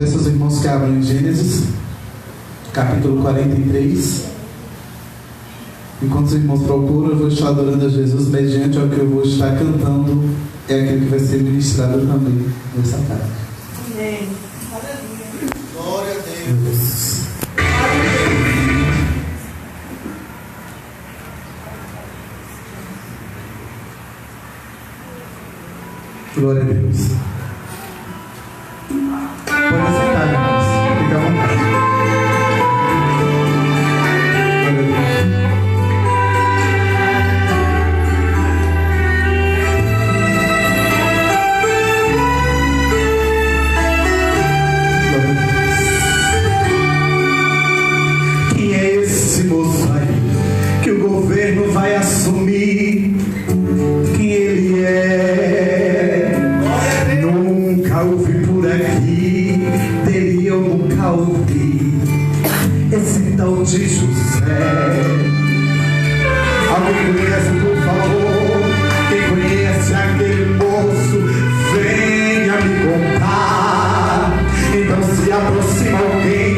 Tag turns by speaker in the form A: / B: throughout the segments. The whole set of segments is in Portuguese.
A: Peço aos irmãos que abram em Gênesis, capítulo 43. Enquanto os irmãos procuram, eu vou estar adorando a Jesus mediante ao que eu vou estar cantando. É aquilo que vai ser ministrado também nessa tarde.
B: Amém.
C: Glória a Deus.
A: Glória a Deus. Pode sentar, irmãos. Fique à vontade. Glória a Deus.
C: Quem é esse moço aí que o governo vai assumir? Quem ele é? Nunca ouvi por aqui, dele eu nunca ouvi. Esse tal de José. Alguém conhece, por favor? Quem conhece aquele moço, venha me contar. Então se aproxima alguém,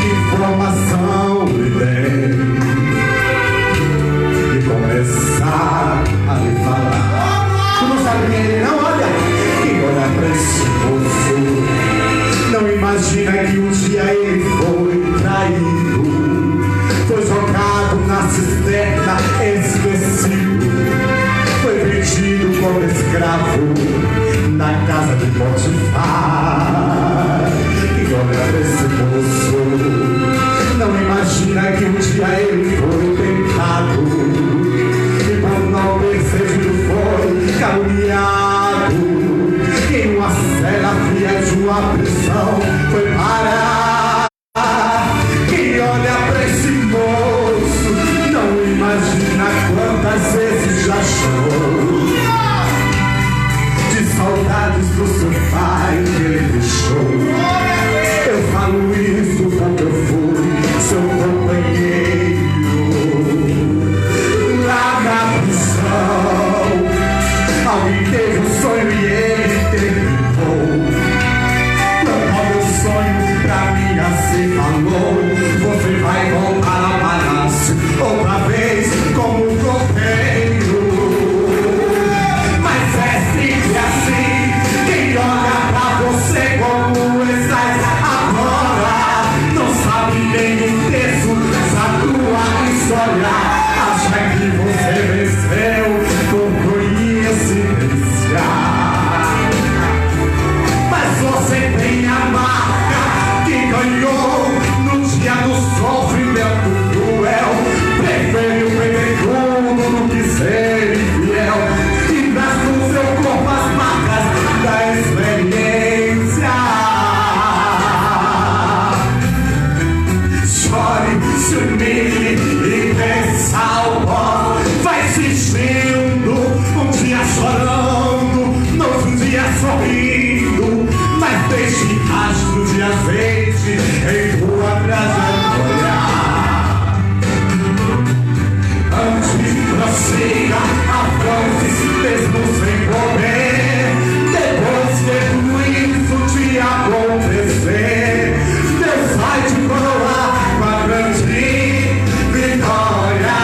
C: que informação lhe der, e começar a lhe falar. Tu não sabe quem ele não, olha. Quem olha pra esse moço não imagina que um dia ele foi traído, foi jogado na cisterna, esquecido, foi vendido como escravo na casa de Potifar. E olha pra esse moço não imagina que um dia ele foi tentado e por não ter servido foi caluniado, em uma cela fria de uma prisão foi parar. Quem olha pra esse moço não imagina quantas vezes já chorou de saudades do seu pai que ele deixou. Eu falo isso porque eu fui seu companheiro lá na prisão. Alguém teve um sonho e ele terminou. Quando meu sonho pra mim assim falou: você vai voltar ao palácio outra vez como um copeiro. Mas é sempre assim, quem olha pra você como estás agora não sabe nem um terço da tua história. Acha que você venceu por coincidência, mas você tem a marca que ganhou no dia do sofrimento cruel. Preferiu perder tudo do que ser infiel e traz no seu corpo as marcas da experiência. Chore, se humilhe e pensa o pó. Vai fingindo, um dia chorando, no outro dia sorrindo, mas deixe rastro de azeite em tua trajetória. Antes prossiga, avance mesmo sem poder. Depois de tudo isso te acontecer, Deus vai te coroar com a grande vitória.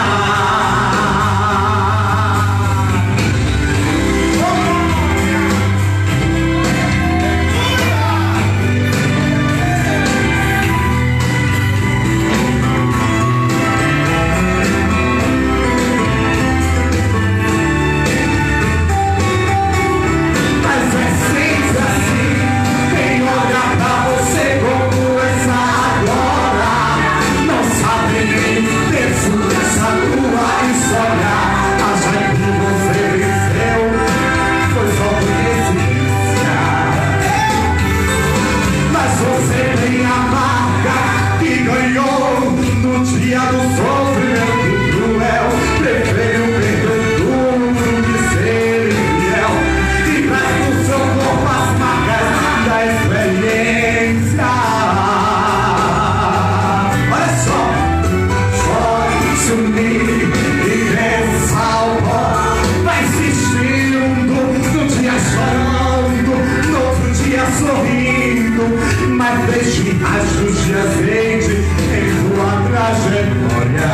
C: mas deixe rastros de azeite em sua trajetória.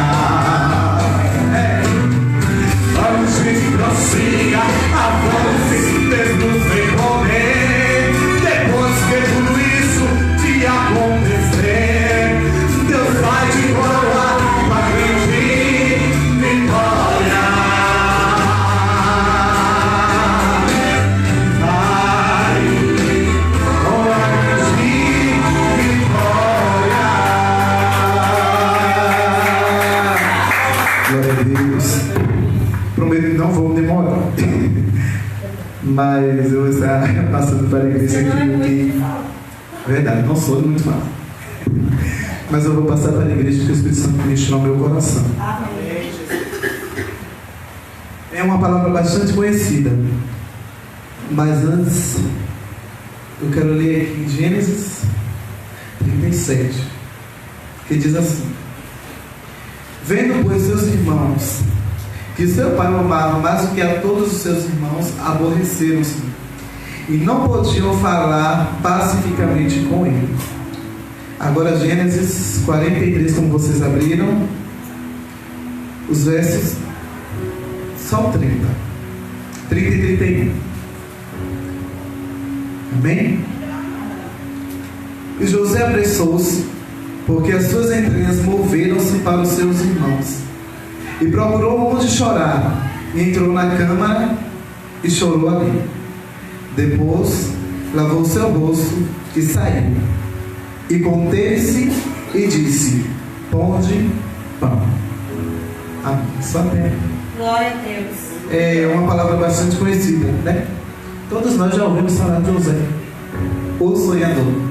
C: Antes prossiga, avance, mesmo sem correr. Depois que tudo isso te acontecer, Deus vai te coroar com a grande vitória. Vai com a grande vitória.
A: Glória a Deus. Prometo que não vou demorar. Mas eu vou estar passando para a igreja aqui. Verdade, não sou muito mal. Mas eu vou passar para a igreja que o Espírito Santo ministrou no meu coração. É uma palavra bastante conhecida. Mas antes, eu quero ler aqui em Gênesis 37, que diz assim: vendo, pois, seus irmãos, que seu pai o amava mais do que a todos os seus irmãos, aborreceram-se e não podiam falar pacificamente com ele. Agora Gênesis 43, como vocês abriram, os versos são 30 e 31. Amém? E José apressou-se, porque as suas entranhas moveram-se para os seus irmãos, e procurou onde chorar, e entrou na câmara e chorou ali. Depois lavou seu rosto e saiu, e conteve-se e disse: ponde pão. Amém. Só até.
B: Glória a Deus.
A: É uma palavra bastante conhecida, né? Todos nós já ouvimos falar de José, o sonhador.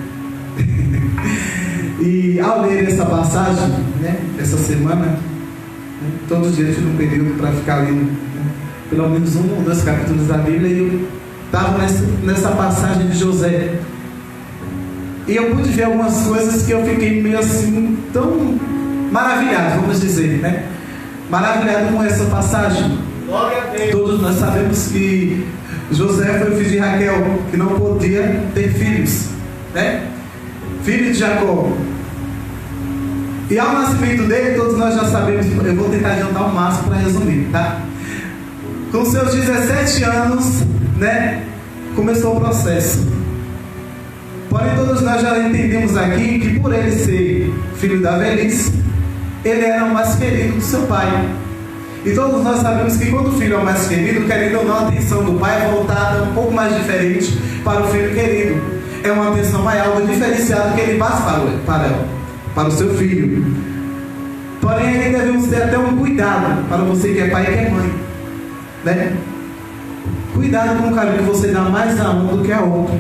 A: E ao ler essa passagem, né, essa semana, todos os dias eu tive um período para ficar lendo, pelo menos 1 ou 2 capítulos da Bíblia, e eu estava nessa passagem de José. E eu pude ver algumas coisas que eu fiquei meio assim, tão maravilhado, vamos dizer, né? Maravilhado com essa passagem.
C: Glória a Deus.
A: Todos nós sabemos que José foi filho de Raquel, que não podia ter filhos, né? Filho de Jacó. E ao nascimento dele, todos nós já sabemos. Eu vou tentar adiantar o máximo para resumir, tá? Com seus 17 anos, né, começou o processo. Porém, todos nós já entendemos aqui que por ele ser filho da velhice, ele era o mais querido do seu pai. E todos nós sabemos que quando o filho é o mais querido, querendo ou não, a atenção do pai é voltada um pouco mais diferente para o filho querido. É uma atenção maior, algo diferenciado que ele passa para o seu filho. Porém, aí devemos ter até um cuidado para você que é pai e que é mãe, né? Cuidado com o carinho que você dá mais a um do que a outro,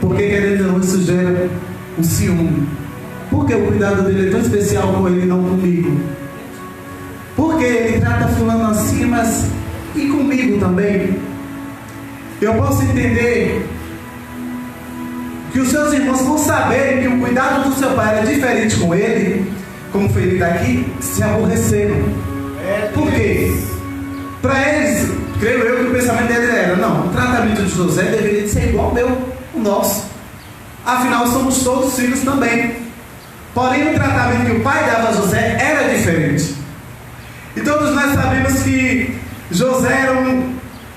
A: porque querendo ou não, isso gera um ciúme. Porque o cuidado dele é tão especial com ele e não comigo? Porque ele trata fulano assim, mas e comigo também? Eu posso entender que os seus irmãos, por saberem que o cuidado do seu pai era diferente com ele, como foi ele daqui, se aborreceram. Por quê? Para eles, creio eu que o pensamento dele era: não, o tratamento de José deveria ser igual ao meu, o nosso. Afinal, somos todos filhos também. Porém, o tratamento que o pai dava a José era diferente. E todos nós sabemos que José era um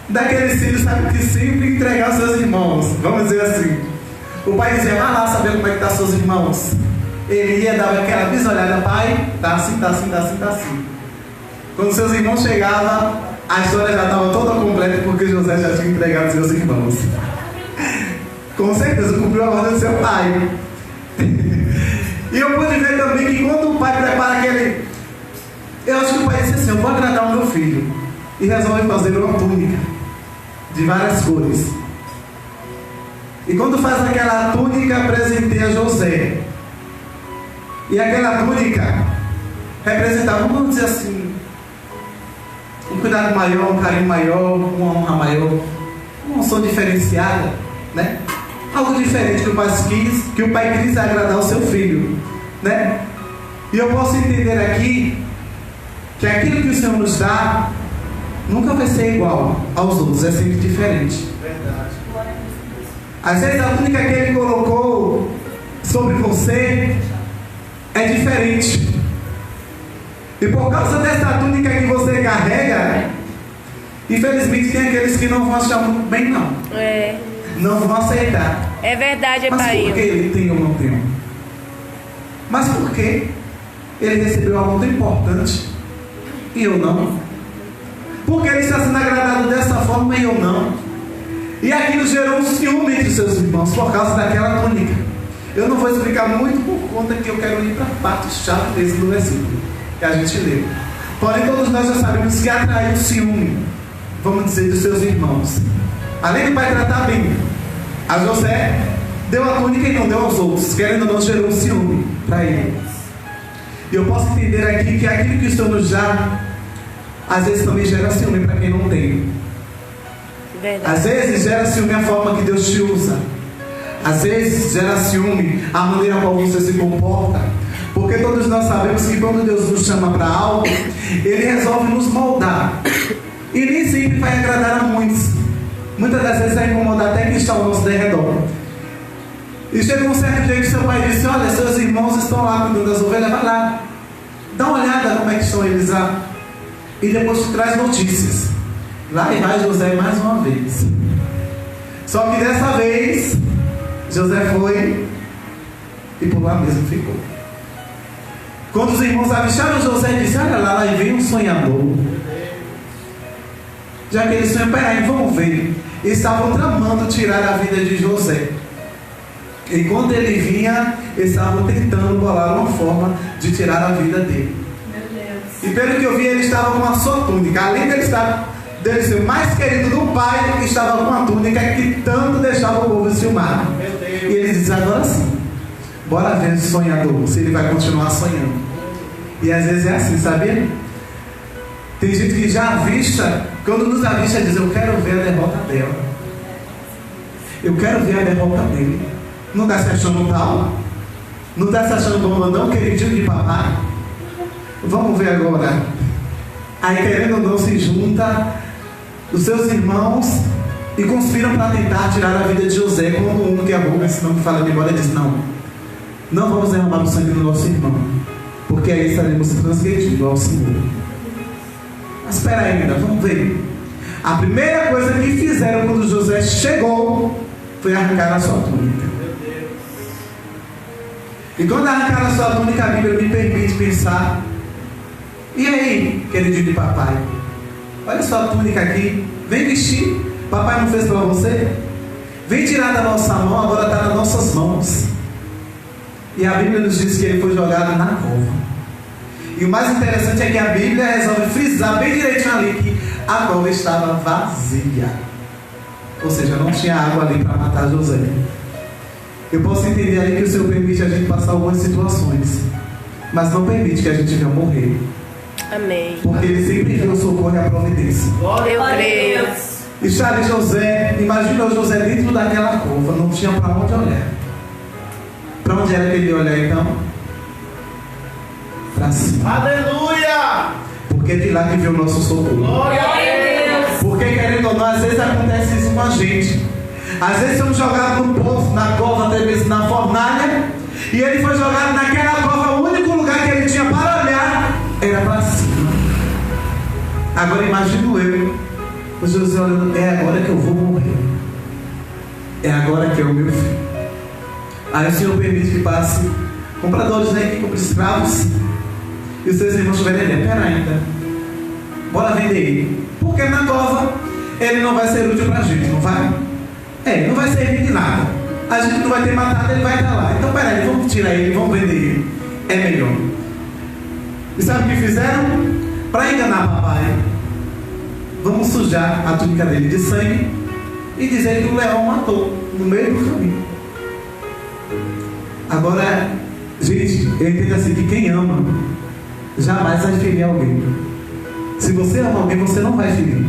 A: daqueles filhos, sabe, que sempre entregava seus irmãos. Vamos dizer assim. O pai dizia: vai lá saber como é que estão seus irmãos. Ele ia dar aquela bisolhada: pai, tá assim, tá assim, tá assim, tá assim. Quando seus irmãos chegavam, a história já estava toda completa, porque José já tinha entregado seus irmãos. Com certeza cumpriu a ordem do seu pai. E eu pude ver também que quando o pai prepara aquele... Eu acho que o pai disse assim: eu vou agradar o meu filho. E resolve fazer uma túnica de várias cores. E quando faz aquela túnica, presenteia José. E aquela túnica representava, vamos dizer assim, um cuidado maior, um carinho maior, uma honra maior, uma unção diferenciada, né? Algo diferente que o pai quis agradar o seu filho, né? E eu posso entender aqui que aquilo que o Senhor nos dá nunca vai ser igual aos outros, é sempre diferente.
C: Verdade.
A: Às vezes a túnica que ele colocou sobre você é diferente. E por causa dessa túnica que você carrega, infelizmente tem aqueles que não vão achar muito bem, não. Não vão aceitar.
B: É verdade,
A: Mas
B: pai.
A: por que ele tem ou não tem? Mas por que ele recebeu algo muito importante e eu não? Por que ele está sendo agradado dessa forma e eu não? E aquilo gerou um ciúme entre seus irmãos por causa daquela túnica. Eu não vou explicar muito por conta que eu quero ir para a parte-chave desse do versículo que a gente leu. Porém, todos nós já sabemos que atraiu o ciúme, vamos dizer, dos seus irmãos. Além do pai tratar bem, a José deu a túnica e não deu aos outros, querendo ou não, gerou um ciúme para ele. E eu posso entender aqui que aquilo que estou nos dá, às vezes também gera ciúme para quem não tem.
B: Verdade.
A: Às vezes gera ciúme a forma que Deus te usa. Às vezes gera ciúme a maneira como você se comporta. Porque todos nós sabemos que quando Deus nos chama para algo, Ele resolve nos moldar. E nem sempre vai agradar a muitos. Muitas das vezes vai incomodar até quem está ao nosso derredor. E chega um certo dia que seu pai disse: olha, seus irmãos estão lá cuidando das ovelhas, vai lá, dá uma olhada como é que estão eles lá. E depois te traz notícias. Lá e vai José mais uma vez. Só que dessa vez José foi e por lá mesmo ficou. Quando os irmãos avistaram José, disse: olha lá e veio um sonhador. Já que ele sonhou, peraí, vamos ver. Eles estavam tramando tirar a vida de José. E quando ele vinha, eles estavam tentando bolar uma forma de tirar a vida dele. E pelo que eu vi, ele estava com a sua túnica. Além dele ser o mais querido do pai, ele estava com uma túnica que tanto deixava o povo ciumado. E ele diz: agora sim, bora ver o sonhador, se ele vai continuar sonhando. E às vezes é assim, sabia? Tem gente que já avista, quando nos avista, diz: eu quero ver a derrota dela. Eu quero ver a derrota dele. Não está se achando tal? Não está se achando bom, não, queridinho de papai? Vamos ver agora. Aí, querendo ou não, se junta os seus irmãos e conspiram para tentar tirar a vida de José. Quando um que é bom, esse não que fala de embora, diz: não vamos derramar o sangue do nosso irmão, porque aí estaremos transgredindo ao Senhor. Mas espera aí, ainda, vamos ver. A primeira coisa que fizeram quando José chegou foi arrancar a sua túnica. E quando arrancaram a sua túnica, a Bíblia me permite pensar: e aí, queridinho de papai, olha a sua túnica aqui, vem vestir. Papai não fez para você? Vem tirar da nossa mão, agora está nas nossas mãos. E a Bíblia nos diz que ele foi jogado na cova. E o mais interessante é que a Bíblia resolve frisar bem direitinho ali que a cova estava vazia. Ou seja, não tinha água ali para matar José. Eu posso entender ali que o Senhor permite a gente passar algumas situações, mas não permite que a gente venha morrer.
B: Amém.
A: Porque Ele sempre viu o socorro e a providência.
B: Eu creio.
A: E Charles José, imagina o José dentro daquela cova, não tinha para onde olhar. Para onde era que ele ia olhar então? Para cima.
C: Aleluia!
A: Porque é de lá que veio o nosso socorro.
C: Glória a Deus!
A: Porque, querendo ou não, às vezes acontece isso com a gente. Às vezes somos jogados no poço, na cova, até mesmo na fornalha. E ele foi jogado naquela cova. O único lugar que ele tinha para olhar era para cima. Agora imagino eu, o José olhando: é agora que eu vou morrer. É agora que é o meu fim. Aí o Senhor permite que passe compradores, né, que compram escravos. E os seus irmãos estiverem ali: pera ainda, bora vender ele. Porque na cova ele não vai ser útil para a gente, não vai? Não vai servir de nada. A gente não vai ter matado, ele vai estar lá. Então peraí, vamos tirar ele, vamos vender ele. É melhor. E sabe o que fizeram? Para enganar papai, vamos sujar a túnica dele de sangue e dizer que o leão matou no meio do caminho. Agora, gente, eu entendo assim que quem ama jamais vai ferir alguém. Se você ama alguém, você não vai ferir.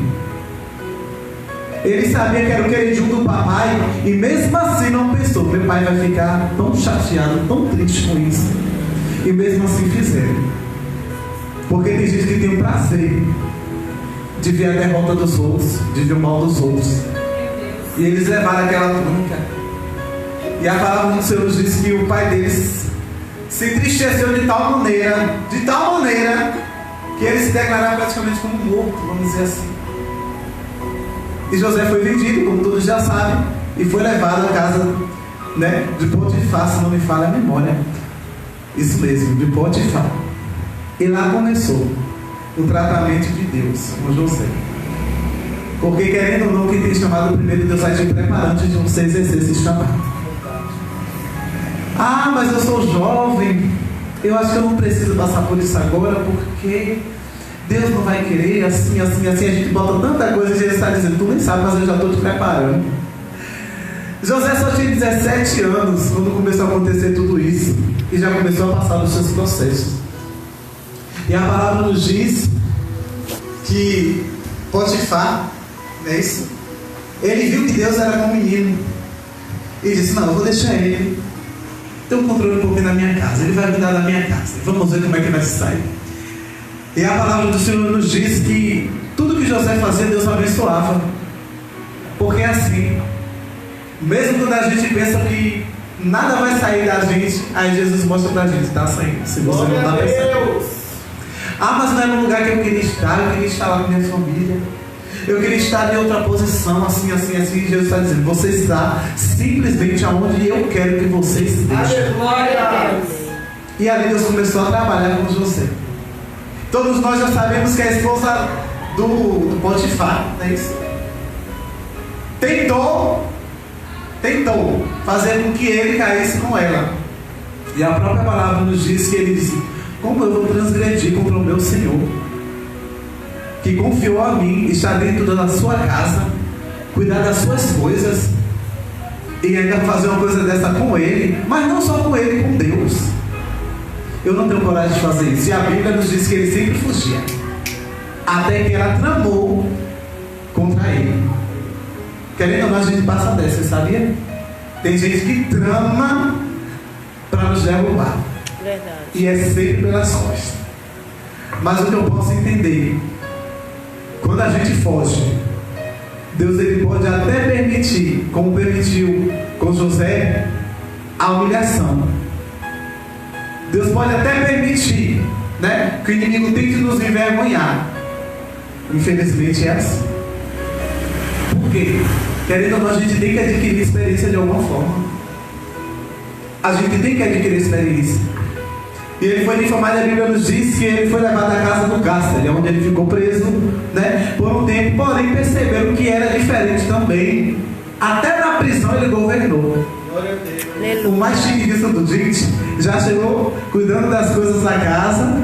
A: Ele sabia que era o queridinho do papai, e mesmo assim não pensou: meu pai vai ficar tão chateado, tão triste com isso. E mesmo assim fizeram. Porque tem gente que tem o prazer de ver a derrota dos outros, de ver o mal dos outros. E eles levaram aquela túnica E a palavra do Senhor nos diz que o pai deles se entristeceu de tal maneira, que ele se declarava praticamente como morto, vamos dizer assim. E José foi vendido, como todos já sabem, e foi levado à casa, né, de Potifar, se não me falha a memória. Isso mesmo, de Potifar. E lá começou o tratamento de Deus com José. Porque, querendo ou não, quem tem chamado primeiro, Deus vai te preparar antes de você exercer esse chamado. Ah, mas eu sou jovem, eu acho que eu não preciso passar por isso agora, porque Deus não vai querer, assim. A gente bota tanta coisa e Jesus está dizendo, tu nem sabe, mas eu já estou te preparando. José só tinha 17 anos quando começou a acontecer tudo isso, e já começou a passar dos seus processos. E a palavra nos diz que Potifar, não é isso? Ele viu que Deus era com o menino e disse, não, eu vou deixar ele ter um controle um pouquinho na minha casa, ele vai cuidar da minha casa, vamos ver como é que vai sair. E a palavra do Senhor nos diz que tudo que José fazia, Deus abençoava. Porque é assim, mesmo quando a gente pensa que nada vai sair da gente, aí Jesus mostra pra gente, está saindo, se você não está pensando. Ah, mas não é no lugar que eu queria estar lá com minha família, eu queria estar em outra posição, assim, e Jesus está dizendo, você está simplesmente aonde eu quero que você esteja.
B: Glória a Deus.
A: E ali Deus começou a trabalhar com José. Todos nós já sabemos que a esposa do Potifar, não é isso? Tentou fazer com que ele caísse com ela. E a própria palavra nos diz que ele disse, como eu vou transgredir contra o meu Senhor, que confiou a mim, está dentro da sua casa, cuidar das suas coisas, e ainda fazer uma coisa dessa com ele, mas não só com ele, com Deus. Eu não tenho coragem de fazer isso. E a Bíblia nos diz que ele sempre fugia, até que ela tramou contra ele. Querendo ou não, a gente passa dessa, você sabia? Tem gente que trama para nos derrubar.
B: Verdade.
A: E é sempre pelas costas. Mas o que eu posso entender, quando a gente foge, Deus ele pode até permitir, como permitiu com José, a humilhação. Deus pode até permitir, né, que o inimigo tente nos envergonhar. Infelizmente é assim. Por quê? Querendo ou não, a gente tem que adquirir experiência de alguma forma. A gente tem que adquirir experiência. E ele foi informado, a Bíblia nos diz que ele foi levado à casa do cárcere, onde ele ficou preso, né, por um tempo, porém perceberam que era diferente também. Até na prisão ele governou. O mais chique disso do gente já chegou cuidando das coisas da casa,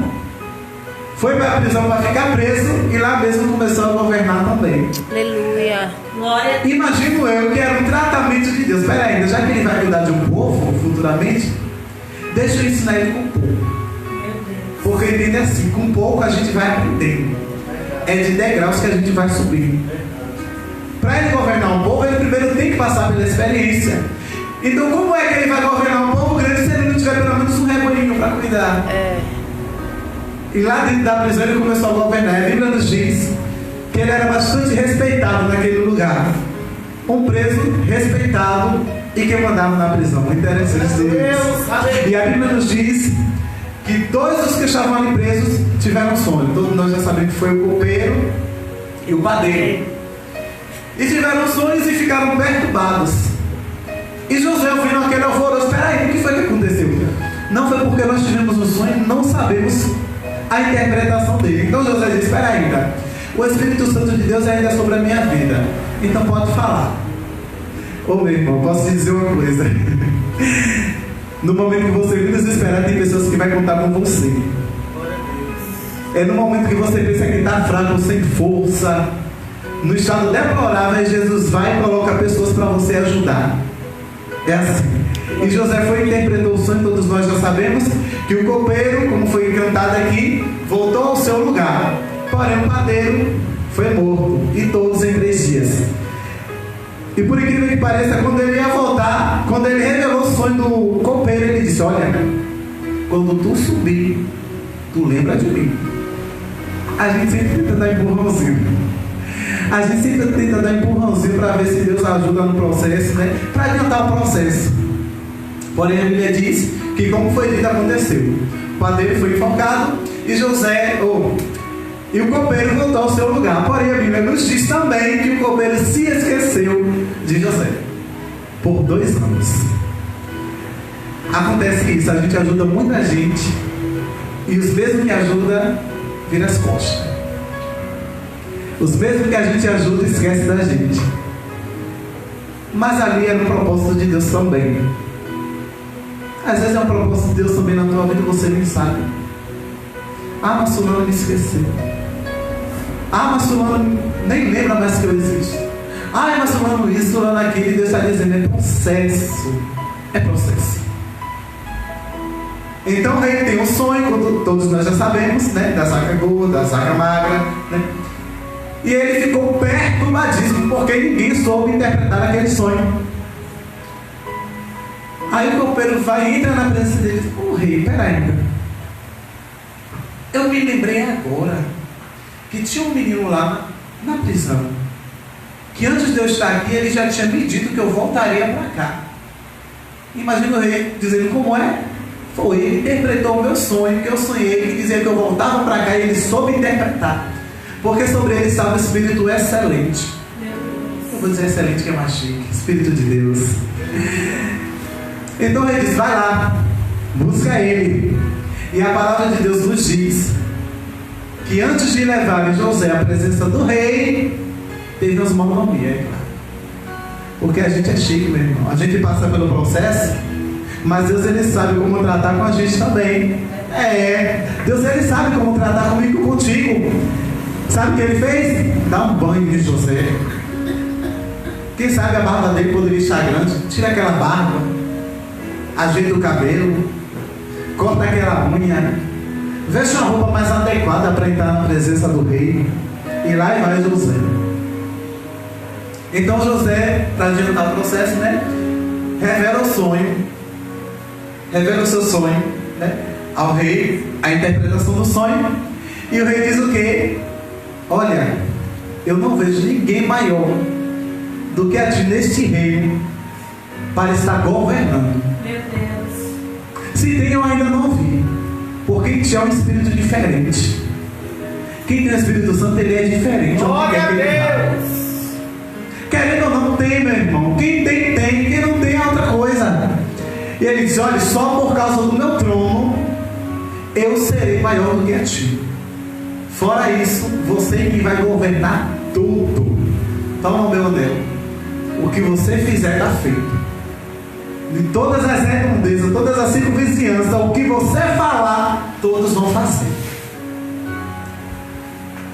A: foi para a prisão para ficar preso e lá mesmo começou a governar também.
B: Aleluia. Glória.
A: Imagino eu que era um tratamento de Deus. Espera ainda, já que ele vai cuidar de um povo futuramente, deixa eu ensinar ele com pouco. Porque entende assim, com pouco a gente vai aprendendo. É de degraus que a gente vai subindo. Para ele governar um povo, ele primeiro tem que passar pela experiência. Então como é que ele vai governar um povo grande se ele não tiver pelo menos um rebanho para cuidar? E lá dentro da prisão ele começou a governar. A Bíblia nos diz que ele era bastante respeitado naquele lugar. Um preso respeitado e que mandava na prisão. Interessante isso. E a Bíblia nos diz que dois dos que estavam ali presos tiveram sonho. Todos nós já sabemos que foi o copeiro e o padeiro. E tiveram sonhos e ficaram perturbados. E José, ouvindo aquele alvoroço, espera aí, o que foi que aconteceu? Não foi porque nós tivemos um sonho e não sabemos a interpretação dele. Então José disse, espera ainda, o Espírito Santo de Deus ainda é sobre a minha vida, então pode falar. Ô meu irmão, posso te dizer uma coisa. No momento que você menos esperar, tem pessoas que vai contar com você. É no momento que você pensa que está fraco, sem força, no estado deplorável, Jesus vai e coloca pessoas para você ajudar. É assim. E José foi e interpretou o sonho. Todos nós já sabemos que o copeiro, como foi cantado aqui, voltou ao seu lugar, porém o padeiro foi morto, e todos em 3 dias. E por incrível que pareça, quando ele ia voltar, quando ele revelou o sonho do copeiro, ele disse, olha, quando tu subir, tu lembra de mim. A gente sempre tenta dar empurrãozinho. A gente sempre tenta dar empurrãozinho para ver se Deus ajuda no processo, né? Para adiantar o processo. Porém, a Bíblia diz que, como foi dito, aconteceu. O padeiro foi enforcado e e o copeiro voltou ao seu lugar. Porém, a Bíblia nos diz também que o copeiro se esqueceu de José por 2 anos. Acontece que isso, a gente ajuda muita gente e os mesmos que ajudam viram as costas. Os mesmos que a gente ajuda esquecem da gente. Mas ali era um propósito de Deus também. Às vezes é um propósito de Deus também na tua vida e você nem sabe. Ah, mas fulano me esqueceu. Ah, mas fulano nem lembra mais que eu existo. Ah, mas fulano isso, fulano aquilo. E Deus está dizendo, é processo. É processo. Então o rei tem um sonho, como todos nós já sabemos, né? Da saca gorda, da saca magra, né? E ele ficou perturbadíssimo porque ninguém soube interpretar aquele sonho. Aí o copeiro vai e entra na presença dele e diz, ô rei, peraí, eu me lembrei agora que tinha um menino lá na prisão, que antes de eu estar aqui ele já tinha me dito que eu voltaria para cá. Imagina o rei dizendo como é. Foi, ele interpretou o meu sonho, que eu sonhei, que dizia que eu voltava para cá e ele soube interpretar. Porque sobre ele estava o Espírito excelente. Eu vou dizer excelente que é mais chique. Espírito de Deus. Então ele diz, vai lá, busca ele. E a palavra de Deus nos diz que antes de levar José à presença do rei, teve umas mordomias. Porque a gente é chique, meu irmão. A gente passa pelo processo, mas Deus ele sabe como tratar com a gente também. Deus ele sabe como tratar comigo e contigo. Sabe o que ele fez? Dá um banho de José. Quem sabe a barba dele poderia estar grande. Tira aquela barba, ajeita o cabelo, corta aquela unha, veste uma roupa mais adequada para entrar na presença do rei. E lá vai José. Então José, para adiantar o processo, né, revela o sonho, revela o seu sonho, né, ao rei, a interpretação do sonho. E o rei diz o quê? Olha, eu não vejo ninguém maior do que a ti neste reino para estar governando.
B: Meu Deus.
A: Se tem, eu ainda não vi. Porque em ti é um espírito diferente. Quem tem o Espírito Santo, ele é diferente.
C: Glória a Deus.
A: Querendo ou não, tem, meu irmão. Quem tem, tem. Quem não tem é outra coisa. E ele diz, olha, só por causa do meu trono eu serei maior do que a ti. Fora isso, você que vai governar tudo. Toma o meu anel. O que você fizer está feito. De todas as redondezas, todas as circunvizinhanças, o que você falar, todos vão fazer.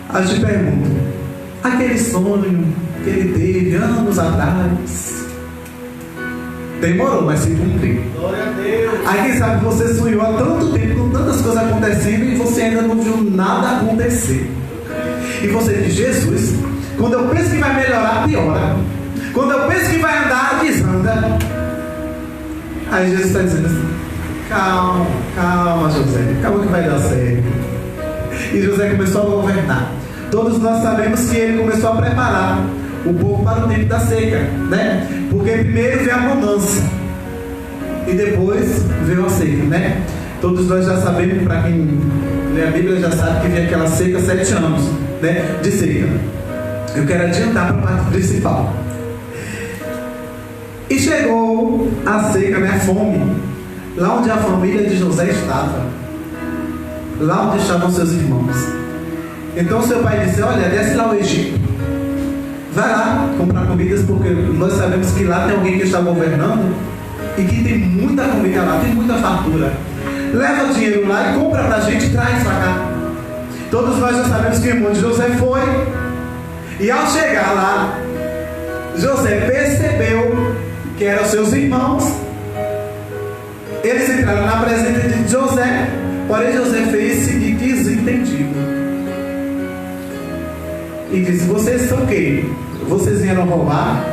A: Aí eu te pergunto, aquele sonho que ele teve anos atrás, demorou, mas se cumpriu.
C: Glória a Deus.
A: Aí quem sabe você sonhou há tanto tempo, com tantas coisas acontecendo, e você ainda não viu nada acontecer. E você diz, Jesus, quando eu penso que vai melhorar, piora. Quando eu penso que vai andar, desanda. Aí Jesus está dizendo assim, calma, calma José, calma que vai dar certo. E José começou a governar. Todos nós sabemos que ele começou a preparar o povo para o tempo da seca, né? Porque primeiro veio a bonança e depois veio a seca, né? Todos nós já sabemos, para quem lê a Bíblia já sabe que veio aquela seca 7 anos, né? De seca. Eu quero adiantar para a parte principal. E chegou a seca, né? A fome, lá onde a família de José estava, lá onde estavam seus irmãos. Então seu pai disse, olha, desce lá ao Egito, vai lá comprar comidas, porque nós sabemos que lá tem alguém que está governando e que tem muita comida lá, tem muita fartura. Leva o dinheiro lá e compra pra gente e traz pra cá. Todos nós já sabemos que o irmão de José foi, e ao chegar lá, José percebeu que eram seus irmãos. Eles entraram na presença de José, porém José fez-se de desentendido e disse, vocês são o quê? Vocês vieram roubar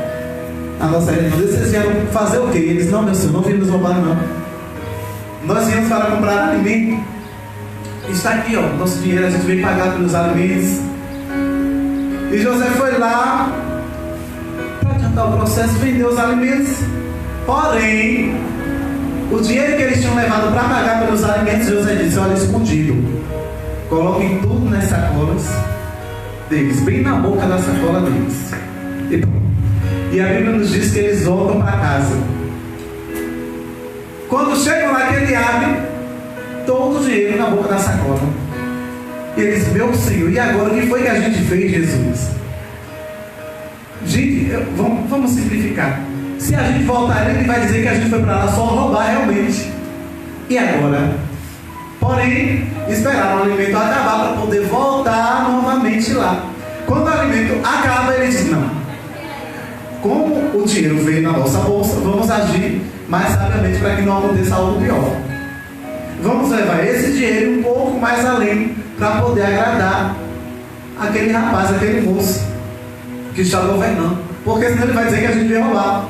A: a nossa irmã? Vocês vieram fazer o quê? Eles, não, meu senhor, não viemos roubar não. Nós viemos para comprar alimento. Está aqui, ó, nosso dinheiro, a gente veio pagar pelos alimentos. E José foi lá para adiantar o processo, vendeu os alimentos. Porém, O dinheiro que eles tinham levado para pagar pelos alimentos, José disse: olha, escondido, coloquem tudo nas sacolas deles, bem na boca da sacola deles. E a Bíblia nos diz que eles voltam para casa. Quando chegam lá, que ele abre todo o dinheiro na boca da sacola. E eles: meu Senhor, e agora o que foi que a gente fez, Jesus? Gente, vamos simplificar. Se a gente voltar, ele vai dizer que a gente foi para lá só roubar realmente. E agora? Porém, esperaram o alimento acabar para poder voltar novamente lá. Quando o alimento acaba, ele diz: não, como o dinheiro veio na nossa bolsa, vamos agir mais sabiamente para que não aconteça algo pior. Vamos levar esse dinheiro um pouco mais além para poder agradar aquele rapaz, aquele moço que está governando, porque senão ele vai dizer que a gente veio roubar.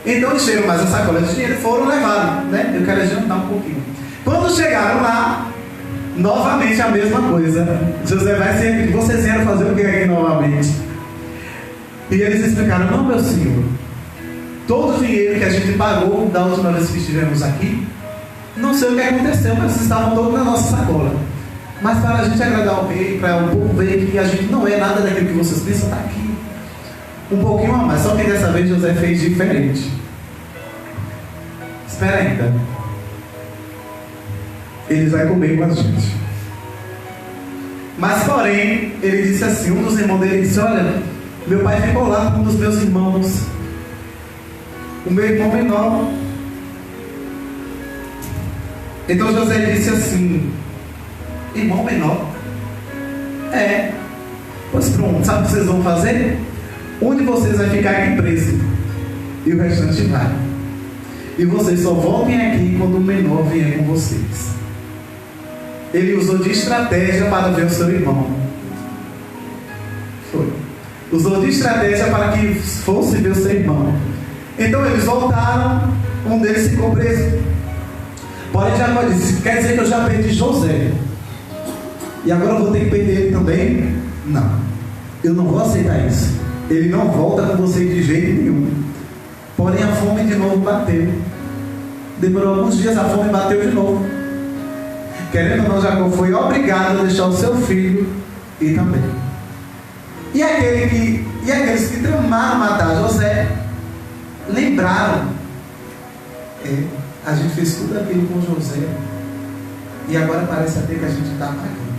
A: Então eles chegam mais a sacola de dinheiro e foram levados, né? Eu quero adiantar um pouquinho. Quando chegaram lá, novamente a mesma coisa. José vai se repetir: vocês vieram fazer o que aqui novamente? E eles explicaram: não, meu senhor, todo o dinheiro que a gente pagou da última vez que estivemos aqui, não sei o que aconteceu, mas estavam todos na nossa sacola. Mas para a gente agradar o rei, para o povo ver que a gente não é nada daquilo que vocês pensam, está aqui um pouquinho a mais. Só que dessa vez José fez diferente. Espera ainda, eles vão comer com a gente. Mas porém, ele disse assim: um dos irmãos dele disse: olha, meu pai ficou lá com um dos meus irmãos, o meu irmão menor. Então José disse assim: irmão menor? É. Pois pronto, sabe o que vocês vão fazer? Um de vocês vai ficar aqui preso e o restante vai. E vocês só voltem aqui quando o menor vier com vocês. Ele usou de estratégia para ver o seu irmão. Foi. Usou de estratégia para que fosse ver o seu irmão. Então eles voltaram, um deles ficou preso. Porém Jacó disse: quer dizer que eu já perdi José e agora eu vou ter que perder ele também? Não, eu não vou aceitar isso. Ele não volta com você de jeito nenhum. Porém a fome de novo bateu. Demorou alguns dias, a fome bateu de novo. Querendo ou não, Jacó foi obrigado a deixar o seu filho ir também. E aqueles que tramaram matar José lembraram: a gente fez tudo aquilo com José e agora parece até que a gente está pagando,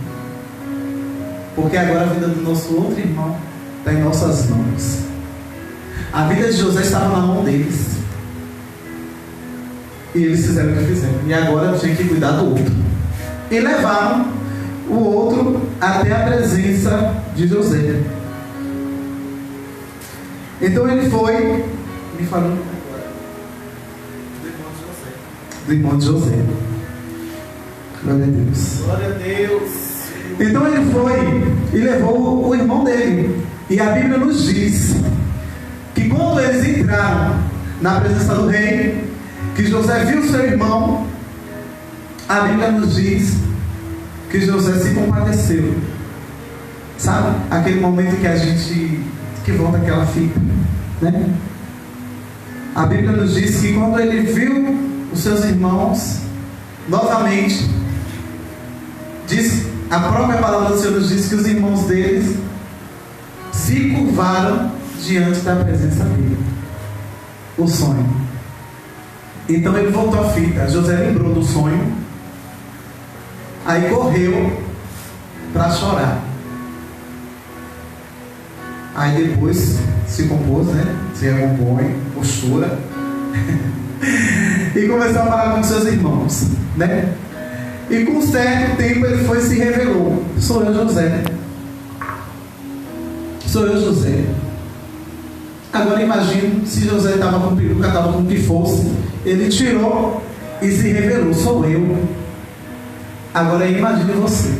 A: porque agora a vida do nosso outro irmão está em nossas mãos. A vida de José estava na mão deles e eles fizeram o que fizeram, e agora eu tinha que cuidar do outro. E levaram o outro até a presença de José. Então ele foi, me falou agora, do irmão de José. Glória a Deus.
C: Glória a Deus.
A: Então ele foi e levou o irmão dele. E a Bíblia nos diz que quando eles entraram na presença do rei, que José viu seu irmão, a Bíblia nos diz que José se compadeceu. Sabe? Aquele momento que a gente, que volta aquela fita, né? A Bíblia nos diz que quando ele viu os seus irmãos, novamente, diz, a própria palavra do Senhor nos diz que os irmãos deles se curvaram diante da presença dele. O sonho. Então ele voltou à fita. José lembrou do sonho, aí correu para chorar. Aí depois se compôs, né? Se recompõe, postura e começou a falar com seus irmãos, né? E com certo tempo ele foi e se revelou: sou eu, José. Sou eu, José. Agora imagine se José estava com peruca, estava com o que fosse. Ele tirou e se revelou: sou eu. Agora imagine você.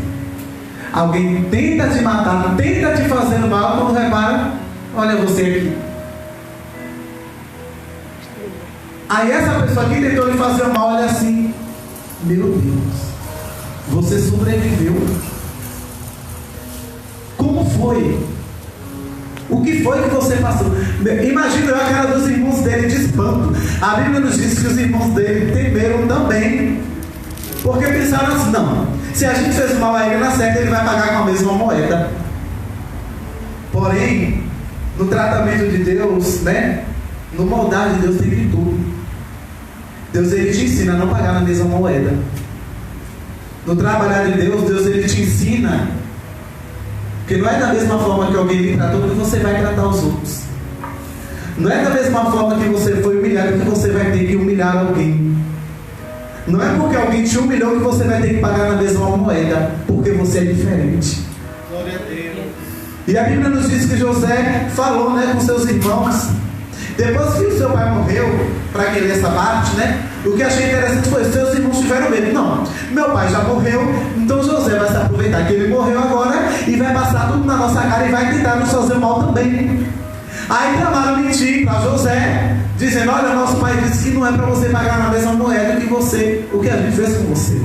A: Alguém tenta te matar, tenta te fazer mal, quando repara: olha você aqui. Aí essa pessoa que tentou lhe fazer mal, olha assim: meu Deus, você sobreviveu. Como foi? O que foi que você passou? Imagina eu a cara dos irmãos dele de espanto. A Bíblia nos diz que os irmãos dele temeram também, porque pensaram assim: não, se a gente fez mal a ele na certa, ele vai pagar com a mesma moeda. Porém, no tratamento de Deus, né, no moldar de Deus tem de tudo. Deus, ele te ensina a não pagar na mesma moeda. No trabalhar de Deus, Deus, ele te ensina que não é da mesma forma que alguém lhe tratou que você vai tratar os outros. Não é da mesma forma que você foi humilhado que você vai ter que humilhar alguém. Não é porque alguém te humilhou que você vai ter que pagar na mesma moeda, porque você é diferente.
C: Glória a Deus.
A: E a Bíblia nos diz que José falou, né, com seus irmãos. Depois que o seu pai morreu, para quem lê essa parte, né, o que achei interessante foi: seus irmãos tiveram medo. Não, meu pai já morreu, então José vai se aproveitar que ele morreu agora e vai passar tudo na nossa cara e vai tentar nos fazer mal também. Aí tramaram mentir para José, dizendo: olha, nosso pai disse que não é para você pagar na mesma moeda que você, o que a gente fez com você.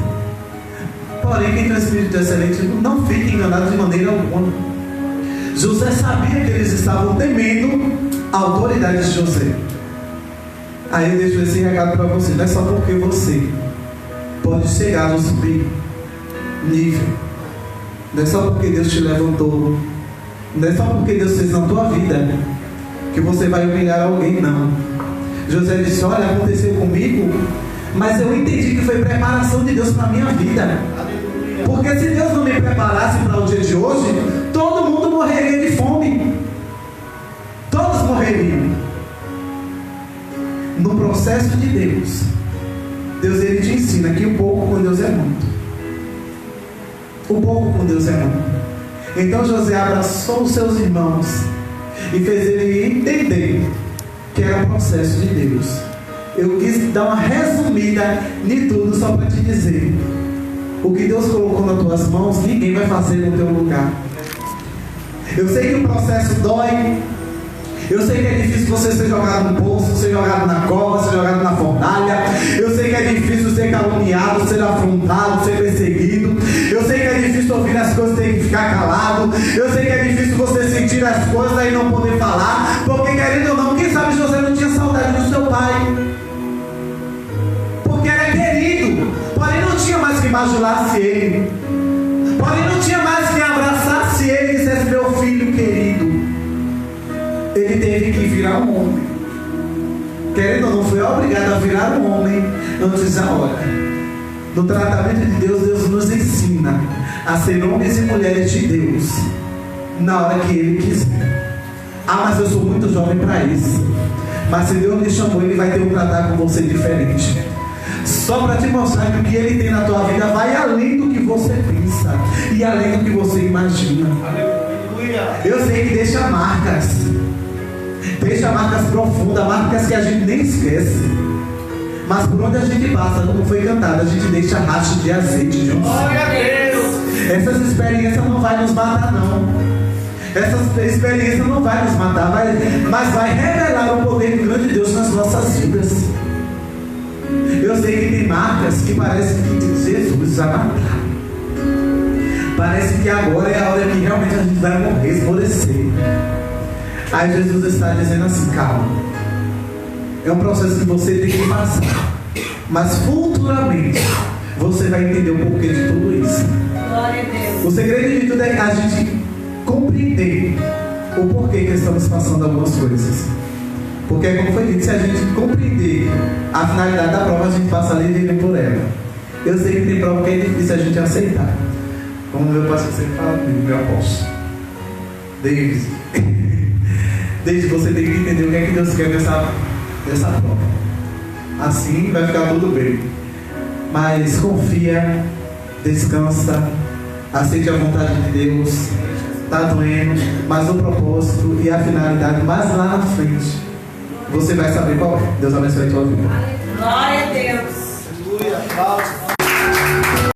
A: Porém, quem tem o espírito excelente não fique enganado de maneira alguma. José sabia que eles estavam temendo a autoridade de José. Aí eu deixo esse recado para você: não é só porque você pode chegar no subir nível, não é só porque Deus te levantou, não é só porque Deus fez na tua vida que você vai humilhar alguém, não. José disse: olha, aconteceu comigo, mas eu entendi que foi preparação de Deus para a minha vida. Porque se Deus não me preparasse para o dia de hoje, todo mundo morreria de fome. Todos morreriam. No processo de Deus, Deus, ele te ensina que o pouco com Deus é muito. O pouco com Deus é muito. Então José abraçou os seus irmãos e fez ele entender que era o processo de Deus. Eu quis dar uma resumida em tudo só para te dizer: o que Deus colocou nas tuas mãos, ninguém vai fazer no teu lugar. Eu sei que o processo dói. Eu sei que é difícil você ser jogado no poço, ser jogado na cova, ser jogado na fornalha. Eu sei que é difícil ser caluniado, ser afrontado, ser perseguido. Eu sei que é difícil ouvir as coisas e ter que ficar calado. Eu sei que é difícil você sentir as coisas e não poder falar. Porque, querendo ou não, quem sabe José não tinha saudade do seu pai. Porque era querido, porém não tinha mais que bajulasse ele. Porém não tinha mais que abraçasse ele e dissesse: meu filho querido. Ele teve que virar um homem. Querendo ou não, foi obrigado a virar um homem antes da hora. No tratamento de Deus, Deus nos ensina a ser homens e mulheres de Deus na hora que Ele quiser. Ah, mas eu sou muito jovem para isso. Mas se Deus me chamou, Ele vai ter um tratar com você diferente. Só para te mostrar que o que Ele tem na tua vida vai além do que você pensa e além do que você imagina. Eu sei que deixa marcas. Deixa marcas profundas, marcas que a gente nem esquece. Mas por onde a gente passa, como foi cantado, a gente deixa rastro de azeite de um. Glória a Deus! Essas experiências não vai nos matar, não. Essas experiências não vai nos matar, mas vai revelar o poder do grande Deus nas nossas vidas. Eu sei que tem marcas que parece que Jesus vai matar. Parece que agora é a hora que realmente a gente vai morrer, esmorecer. Aí Jesus está dizendo assim: calma. É um processo que você tem que passar. Mas futuramente você vai entender o porquê de tudo isso.
B: Glória a Deus.
A: O segredo de tudo é a gente compreender o porquê que estamos passando algumas coisas. Porque, como foi dito, se a gente compreender a finalidade da prova, a gente passa ali e por ela. Eu sei que tem prova que é difícil a gente aceitar. Como meu pastor sempre fala comigo, meu apóstolo. Desde você tem que entender o que é que Deus quer dessa prova. Assim vai ficar tudo bem. Mas confia, descansa, aceite a vontade de Deus. Está doendo, mas o propósito e a finalidade mais lá na frente, você vai saber qual é. Deus abençoe a tua vida.
B: Glória a Deus.
C: Aleluia.